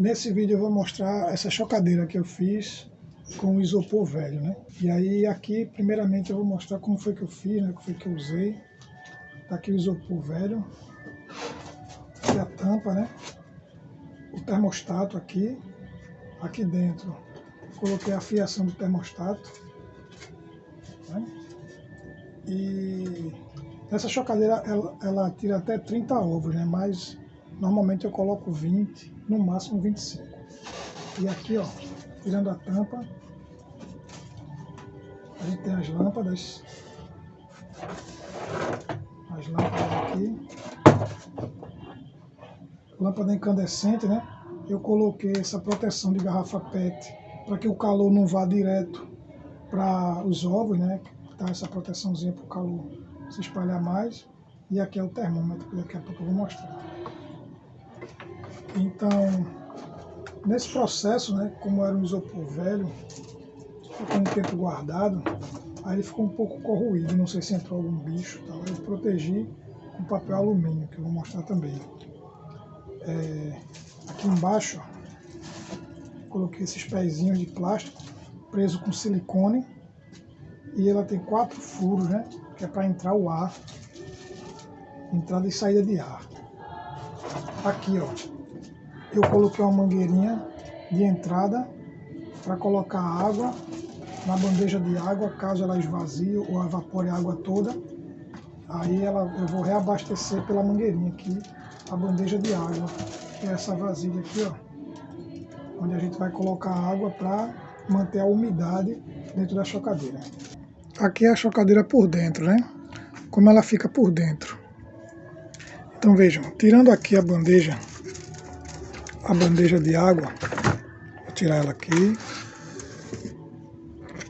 Nesse vídeo eu vou mostrar essa chocadeira que eu fiz com o isopor velho, né? E aí aqui, primeiramente, eu vou mostrar como foi que eu fiz, né? Como foi que eu usei. Tá aqui o isopor velho, aqui a tampa, né? O termostato aqui dentro. Coloquei a fiação do termostato, né? E essa chocadeira, ela tira até 30 ovos, né? Mas normalmente eu coloco 20, no máximo 25. E aqui, ó, tirando a tampa, a gente tem as lâmpadas aqui, lâmpada incandescente, né? Eu coloquei essa proteção de garrafa PET para que o calor não vá direto para os ovos, né? Tá essa proteçãozinha para o calor se espalhar mais. E aqui é o termômetro, que daqui a pouco eu vou mostrar. Então, nesse processo, né? Como era um isopor velho, ficou um tempo guardado, aí ele ficou um pouco corroído, não sei se entrou algum bicho, tal. Eu protegi com papel alumínio, que eu vou mostrar também. Aqui embaixo, coloquei esses pezinhos de plástico preso com silicone, e ela tem 4 furos, né, que é para entrar o ar, entrada e saída de ar. Aqui, ó, eu coloquei uma mangueirinha de entrada para colocar água na bandeja de água, caso ela esvazie ou evapore a água toda. Aí eu vou reabastecer pela mangueirinha aqui a bandeja de água, que é essa vasilha aqui, ó, onde a gente vai colocar água para manter a umidade dentro da chocadeira. Aqui é a chocadeira por dentro, né? Como ela fica por dentro. Então vejam, tirando aqui a bandeja de água, vou tirar ela aqui.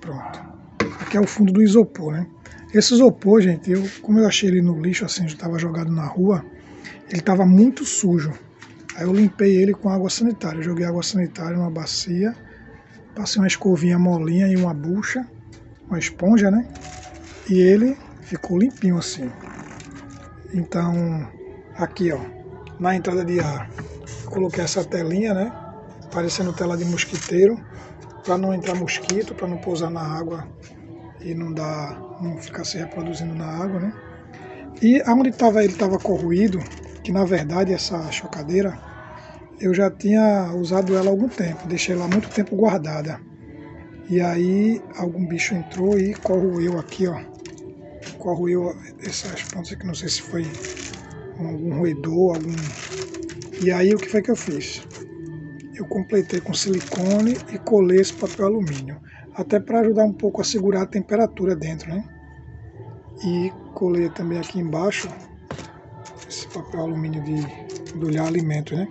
Pronto. Aqui é o fundo do isopor, né? Esse isopor, gente, como eu achei ele no lixo, assim, já estava jogado na rua, ele estava muito sujo. Aí eu limpei ele com água sanitária. Eu joguei água sanitária numa bacia, passei uma escovinha molinha e uma bucha, uma esponja, né? E ele ficou limpinho assim. Então, aqui, ó, na entrada de ar, coloquei essa telinha, né? Parecendo tela de mosquiteiro, para não entrar mosquito, para não pousar na água e não ficar se reproduzindo na água, né? E onde ele estava corroído, que na verdade essa chocadeira, eu já tinha usado ela há algum tempo, deixei ela há muito tempo guardada. E aí algum bicho entrou e corroeu aqui, ó. Corroeu essas pontas aqui, não sei se foi algum roedor, E aí o que foi que eu fiz? Eu completei com silicone e colei esse papel alumínio, até para ajudar um pouco a segurar a temperatura dentro, né? E colei também aqui embaixo esse papel alumínio de embrulhar alimento, né?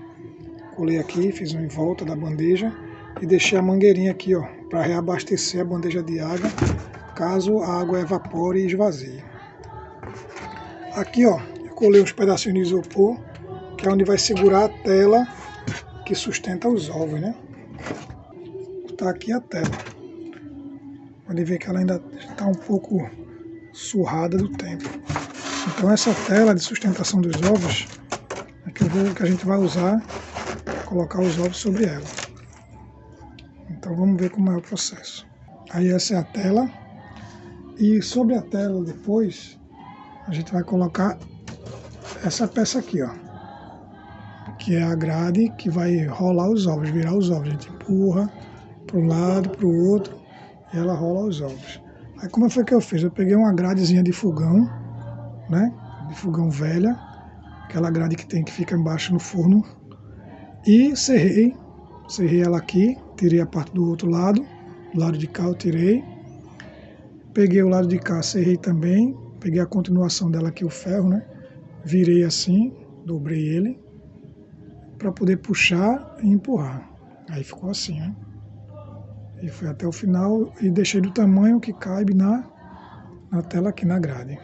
Colei aqui, fiz um em volta da bandeja e deixei a mangueirinha aqui, ó, para reabastecer a bandeja de água, caso a água evapore e esvazie. Aqui, ó, eu colei uns pedacinhos de isopor, que é onde vai segurar a tela que sustenta os ovos, né? Tá aqui a tela. Pode ver que ela ainda está um pouco surrada do tempo. Então essa tela de sustentação dos ovos é que a gente vai usar para colocar os ovos sobre ela. Então vamos ver como é o processo. Aí essa é a tela. E sobre a tela depois, a gente vai colocar essa peça aqui, ó, que é a grade que vai rolar os ovos, virar os ovos. A gente empurra para um lado, para o outro, e ela rola os ovos. Aí como foi que eu fiz? Eu peguei uma gradezinha de fogão, né? De fogão velha, aquela grade que fica embaixo no forno, e serrei ela aqui, tirei a parte do outro lado, do lado de cá eu tirei, peguei o lado de cá, serrei também, peguei a continuação dela aqui, o ferro, né? Virei assim, dobrei ele, para poder puxar e empurrar. Aí ficou assim, né? E fui até o final e deixei do tamanho que cabe na tela aqui, na grade.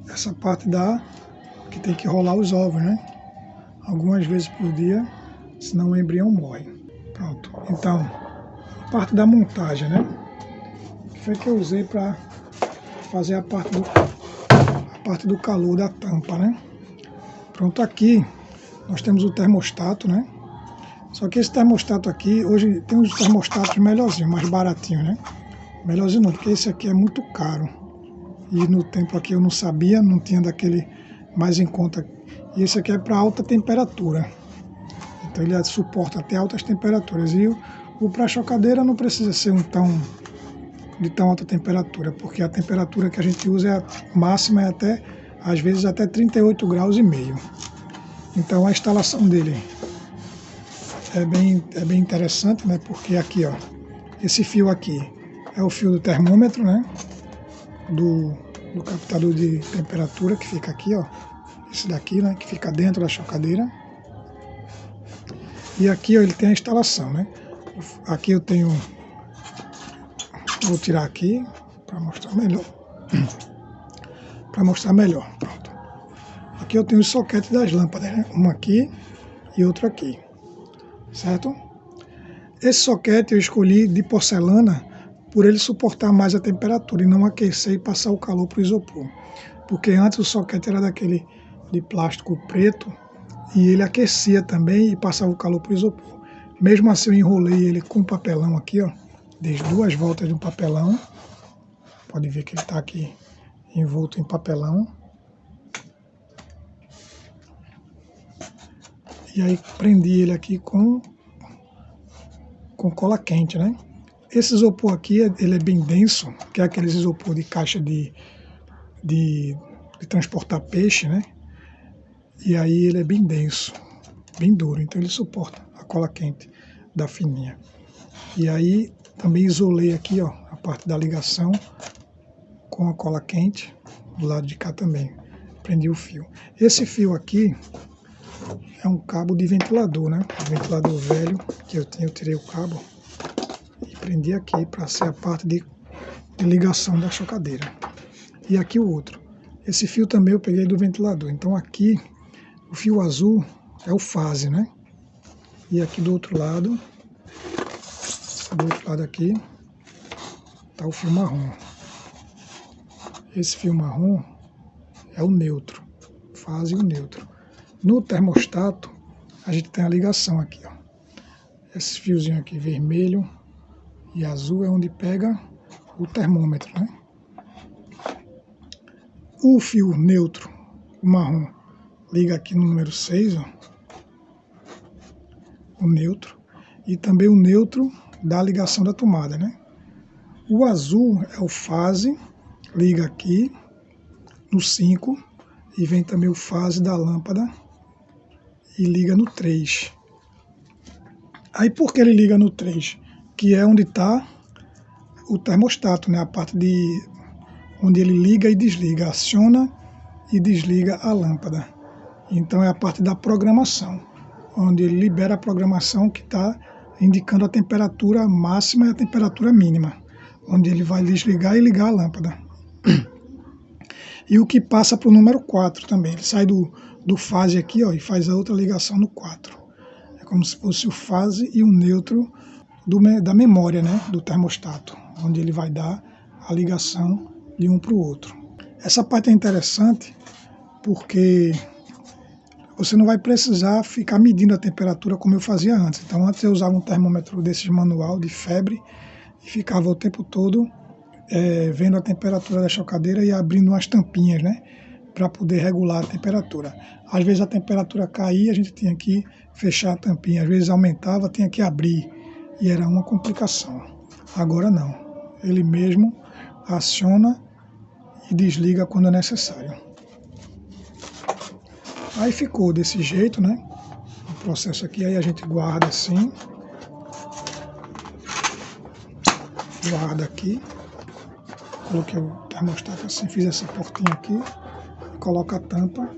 Essa parte que tem que rolar os ovos, né? Algumas vezes por dia, senão o embrião morre. Pronto. Então, a parte da montagem, né? Que foi que eu usei para fazer a parte do calor da tampa, né? Pronto, aqui nós temos o termostato, né? Só que esse termostato aqui, hoje tem uns termostatos melhorzinhos, mais baratinhos, né? Melhorzinho não, porque esse aqui é muito caro. E no tempo aqui eu não sabia, não tinha daquele mais em conta. E esse aqui é para alta temperatura. Então ele suporta até altas temperaturas. E o para chocadeira não precisa ser de tão alta temperatura, porque a temperatura que a gente usa é a máxima, é até, às vezes até 38 graus e meio. Então a instalação dele é bem interessante, né? Porque aqui, ó, esse fio aqui é o fio do termômetro, né? Do captador de temperatura que fica aqui, ó. Esse daqui, né? Que fica dentro da chocadeira. E aqui, ó, ele tem a instalação, né? Aqui eu tenho... Vou tirar aqui para mostrar melhor. Para mostrar melhor, pronto. Aqui eu tenho os soquetes das lâmpadas, né? Um aqui e outro aqui. Certo? Esse soquete eu escolhi de porcelana por ele suportar mais a temperatura e não aquecer e passar o calor para o isopor. Porque antes o soquete era daquele de plástico preto e ele aquecia também e passava o calor para o isopor. Mesmo assim eu enrolei ele com papelão aqui, ó. Dei 2 voltas do papelão. Pode ver que ele está aqui envolto em papelão. E aí prendi ele aqui com cola quente, né? Esse isopor aqui, ele é bem denso, que é aqueles isopor de caixa de transportar peixe, né? E aí ele é bem denso, bem duro, então ele suporta a cola quente da fininha. E aí também isolei aqui, ó, a parte da ligação com a cola quente, do lado de cá também. Prendi o fio. Esse fio aqui é um cabo de ventilador, né? Ventilador velho que eu tirei o cabo e prendi aqui para ser a parte de ligação da chocadeira. E aqui o outro. Esse fio também eu peguei do ventilador. Então aqui o fio azul é o fase, né? E aqui do outro lado aqui tá o fio marrom. Esse fio marrom é o neutro, fase e o neutro. No termostato, a gente tem a ligação aqui, ó. Esse fiozinho aqui vermelho e azul é onde pega o termômetro, né? O fio neutro, o marrom, liga aqui no número 6, ó. O neutro. E também o neutro da ligação da tomada, né? O azul é o fase, liga aqui no 5 e vem também o fase da lâmpada e liga no 3. Aí por que ele liga no 3? Que é onde está o termostato, né? A parte onde ele liga e desliga, aciona e desliga a lâmpada. Então é a parte da programação, onde ele libera a programação que está indicando a temperatura máxima e a temperatura mínima, onde ele vai desligar e ligar a lâmpada. E o que passa para o número 4 também, ele sai do fase aqui, ó, e faz a outra ligação no 4. É como se fosse o fase e o neutro da memória, né, do termostato, onde ele vai dar a ligação de um para o outro. Essa parte é interessante porque você não vai precisar ficar medindo a temperatura como eu fazia antes. Então antes eu usava um termômetro desses manual de febre e ficava o tempo todo vendo a temperatura da chocadeira e abrindo umas tampinhas, né, para poder regular a temperatura. Às vezes a temperatura caía, a gente tinha que fechar a tampinha. Às vezes aumentava, tinha que abrir e era uma complicação. Agora não. Ele mesmo aciona e desliga quando é necessário. Aí ficou desse jeito, né? O processo aqui, aí a gente guarda assim. Guarda aqui. Coloquei o termostato assim, fiz essa portinha aqui. Coloca a tampa.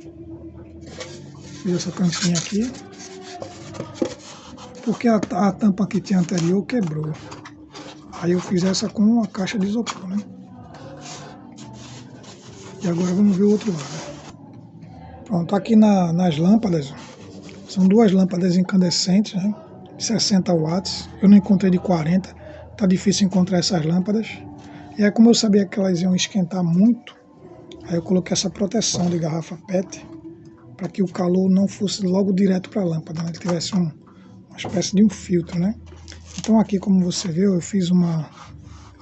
Fiz essa tampinha aqui. Porque a tampa que tinha anterior quebrou. Aí eu fiz essa com uma caixa de isopor, né? E agora vamos ver o outro lado. Pronto, aqui nas lâmpadas, são 2 lâmpadas incandescentes, né, de 60 watts. Eu não encontrei de 40, tá difícil encontrar essas lâmpadas. E aí, como eu sabia que elas iam esquentar muito, aí eu coloquei essa proteção de garrafa PET, para que o calor não fosse logo direto para a lâmpada, né, que tivesse uma espécie de um filtro, né? Então aqui, como você vê, eu fiz um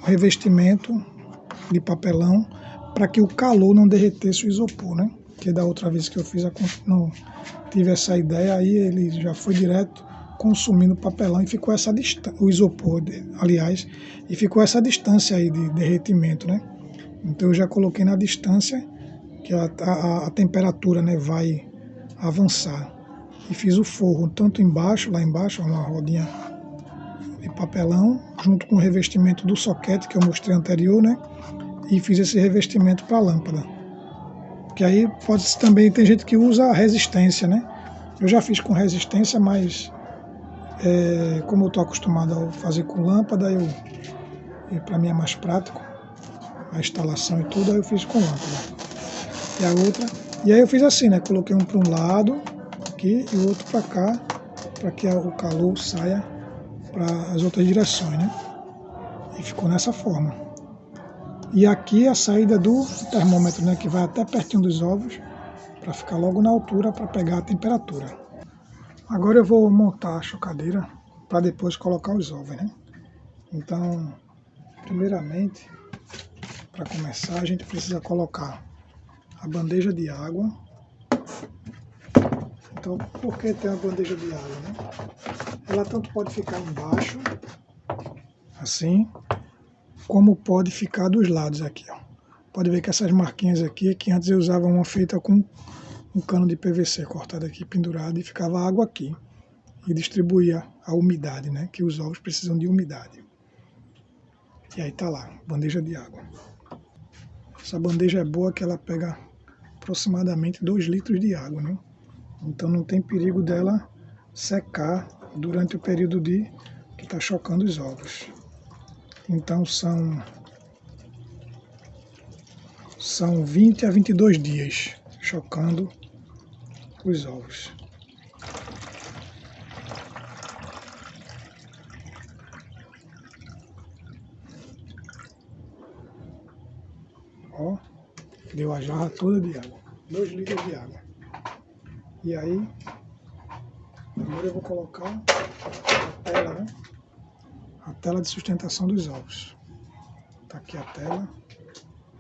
revestimento de papelão para que o calor não derretesse o isopor, né? Porque da outra vez que eu fiz, não tive essa ideia, aí ele já foi direto consumindo o papelão e ficou essa distância, o isopor, aliás, e ficou essa distância aí de derretimento, né? Então eu já coloquei na distância que a temperatura, né, vai avançar. E fiz o forro tanto embaixo, lá embaixo, uma rodinha de papelão, junto com o revestimento do soquete que eu mostrei anterior, né? E fiz esse revestimento para a lâmpada. Porque aí pode também, tem gente que usa a resistência, né? Eu já fiz com resistência, mas como eu estou acostumado a fazer com lâmpada, para mim é mais prático a instalação e tudo, aí eu fiz com lâmpada. E a outra, e aí eu fiz assim, né? Coloquei um para um lado aqui e o outro para cá, para que o calor saia para as outras direções, né? E ficou nessa forma. E aqui a saída do termômetro, né? Que vai até pertinho dos ovos, para ficar logo na altura para pegar a temperatura. Agora eu vou montar a chocadeira para depois colocar os ovos, né? Então, primeiramente, para começar, a gente precisa colocar a bandeja de água. Então, por que tem a bandeja de água, né? Ela tanto pode ficar embaixo, assim, como pode ficar dos lados aqui, ó. Pode ver que essas marquinhas aqui, que antes eu usava uma feita com um cano de PVC cortado aqui, pendurado, e ficava água aqui. E distribuía a umidade, né? Que os ovos precisam de umidade. E aí tá lá, bandeja de água. Essa bandeja é boa que ela pega aproximadamente 2 litros de água, né? Então não tem perigo dela secar durante o período que está chocando os ovos. Então são 20 a 22 dias chocando os ovos. Ó, deu a jarra toda de água, 2 litros de água. E aí, agora eu vou colocar a tela, né? A tela de sustentação dos ovos. Tá aqui a tela.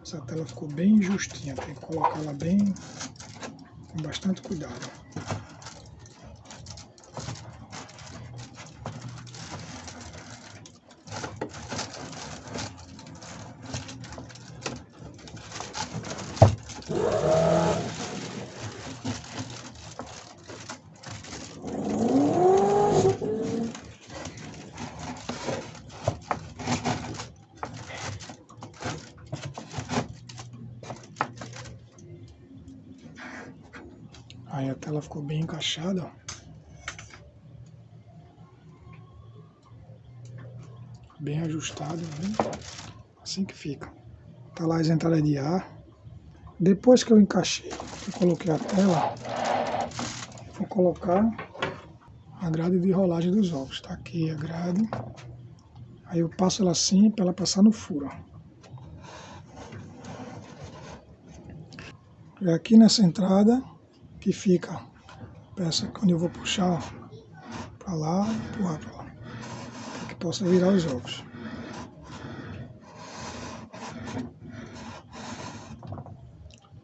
Essa tela ficou bem justinha, tem que colocar ela bem com bastante cuidado. Aí a tela ficou bem encaixada, ó. Bem ajustada, né? Assim que fica. Tá lá as entradas de ar. Depois que eu encaixei e coloquei a tela, vou colocar a grade de rolagem dos ovos. Tá aqui a grade. Aí eu passo ela assim para ela passar no furo. É aqui nessa entrada que fica a peça onde eu vou puxar para lá e empurrar para lá, para que possa virar os ovos.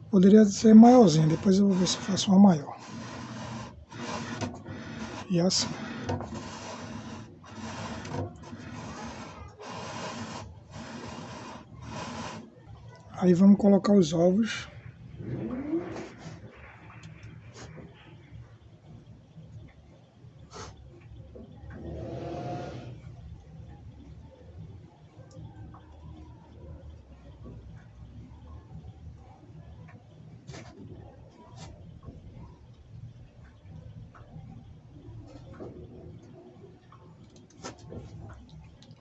Poderia ser maiorzinha, depois eu vou ver se faço uma maior. E assim. Aí vamos colocar os ovos.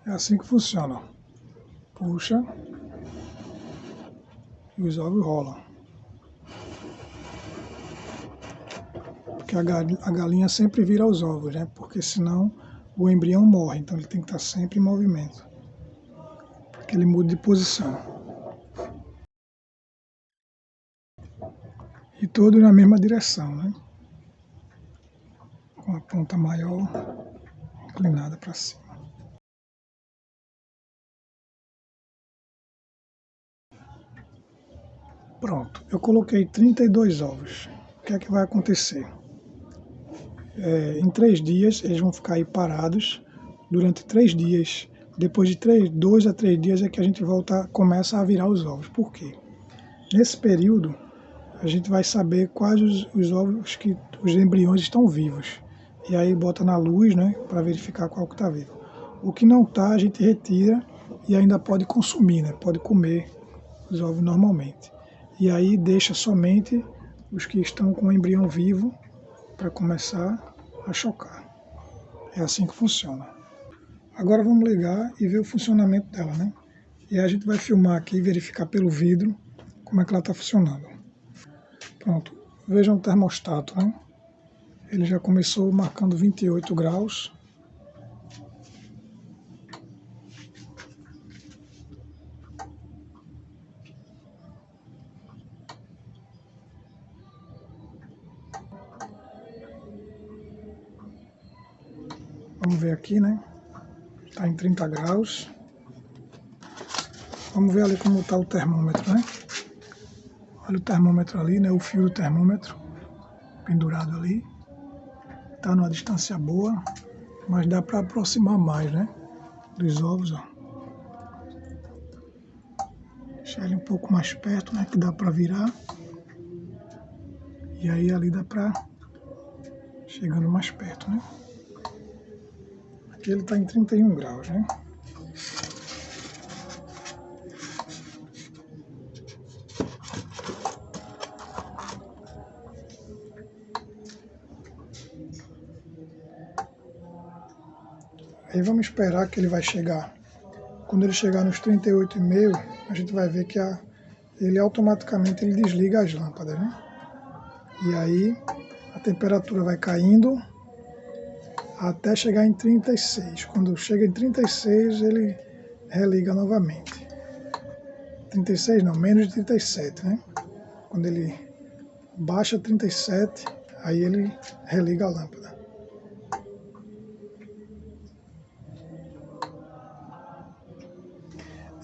É assim que funciona. Puxa e os ovos rolam. Porque a galinha sempre vira os ovos, né? Porque senão o embrião morre. Então ele tem que estar sempre em movimento, para que ele mude de posição. E todo na mesma direção, né? Com a ponta maior. inclinada para cima. Pronto, eu coloquei 32 ovos. O que é que vai acontecer? Em 3 dias, eles vão ficar aí parados durante 3 dias. Depois de 2 a 3 dias é que a gente começa a virar os ovos. Por quê? Nesse período, a gente vai saber quais os ovos que os embriões estão vivos. E aí bota na luz, né, para verificar qual que está vivo. O que não está, a gente retira e ainda pode consumir, né, pode comer os ovos normalmente. E aí deixa somente os que estão com o embrião vivo para começar a chocar. É assim que funciona. Agora vamos ligar e ver o funcionamento dela, né? E aí a gente vai filmar aqui e verificar pelo vidro como é que ela está funcionando. Pronto, vejam o termostato, né? Ele já começou marcando 28 graus. Vamos ver aqui, né? Está em 30 graus. Vamos ver ali como está o termômetro, né? Olha o termômetro ali, né? O fio do termômetro pendurado ali. Está numa distância boa, mas dá para aproximar mais, né? Dos ovos, ó. Deixar ele um pouco mais perto, né? Que dá para virar. E aí ali dá para chegando mais perto, né? Aqui ele está em 31 graus, né? Aí vamos esperar que ele vai chegar. Quando ele chegar nos 38,5, a gente vai ver que ele automaticamente ele desliga as lâmpadas, né? E aí a temperatura vai caindo até chegar em 36. Quando chega em 36, ele religa novamente. 36 não, menos de 37, né? Quando ele baixa 37, aí ele religa a lâmpada.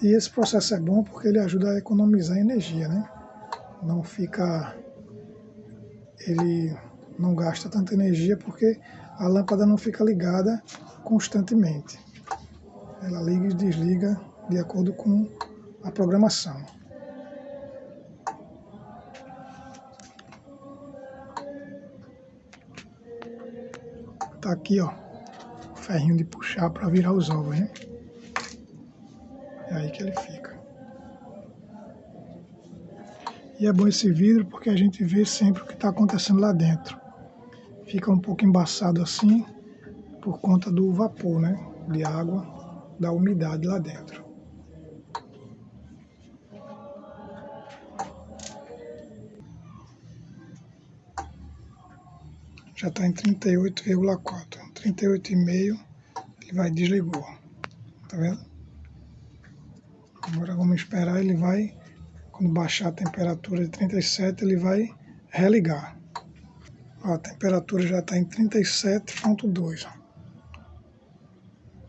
E esse processo é bom porque ele ajuda a economizar energia, né? Não fica... Ele não gasta tanta energia porque a lâmpada não fica ligada constantemente. Ela liga e desliga de acordo com a programação. Tá aqui, ó, o ferrinho de puxar para virar os ovos, né? É aí que ele fica. E é bom esse vidro porque a gente vê sempre o que está acontecendo lá dentro. Fica um pouco embaçado assim por conta do vapor, né? De água, da umidade lá dentro. Já está em 38,4. 38,5 ele vai desligou. Tá vendo? Agora vamos esperar, ele vai, quando baixar a temperatura de 37, ele vai religar. Ó, a temperatura já está em 37,2.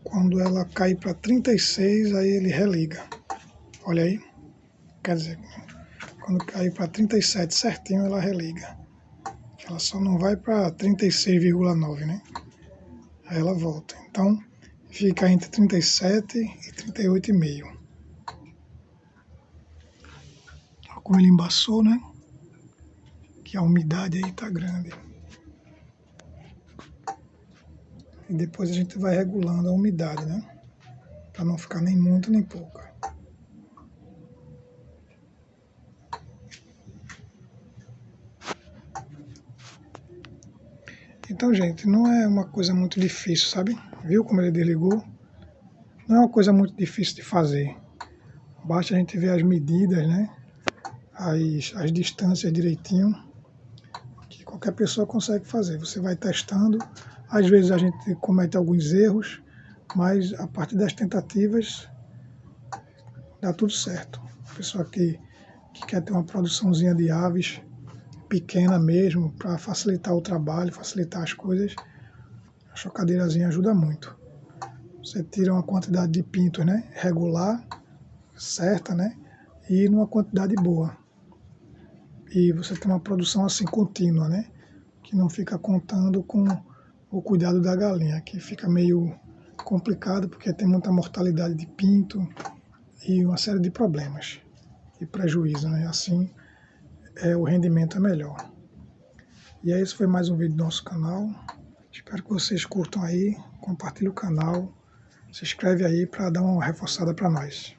Quando ela cair para 36, aí ele religa. Olha aí. Quer dizer, quando cair para 37 certinho, ela religa. Ela só não vai para 36,9, né? Aí ela volta. Então, fica entre 37 e 38,5. Olha como ele embaçou, né? Que a umidade aí tá grande. E depois a gente vai regulando a umidade, né? Para não ficar nem muita nem pouca. Então, gente, não é uma coisa muito difícil, sabe? Viu como ele desligou? Não é uma coisa muito difícil de fazer. Basta a gente ver as medidas, né? As distâncias direitinho, que qualquer pessoa consegue fazer. Você vai testando, às vezes a gente comete alguns erros, mas a partir das tentativas dá tudo certo. A pessoa que quer ter uma produçãozinha de aves pequena mesmo, para facilitar o trabalho, facilitar as coisas chocadeirazinha ajuda muito. Você tira uma quantidade de pintos, né, regular, certa, né, e numa quantidade boa. E você tem uma produção assim contínua, né, que não fica contando com o cuidado da galinha, que fica meio complicado porque tem muita mortalidade de pinto e uma série de problemas e prejuízo, né, assim o rendimento é melhor. E esse foi mais um vídeo do nosso canal. Espero que vocês curtam aí, compartilhem o canal, se inscreve aí para dar uma reforçada para nós.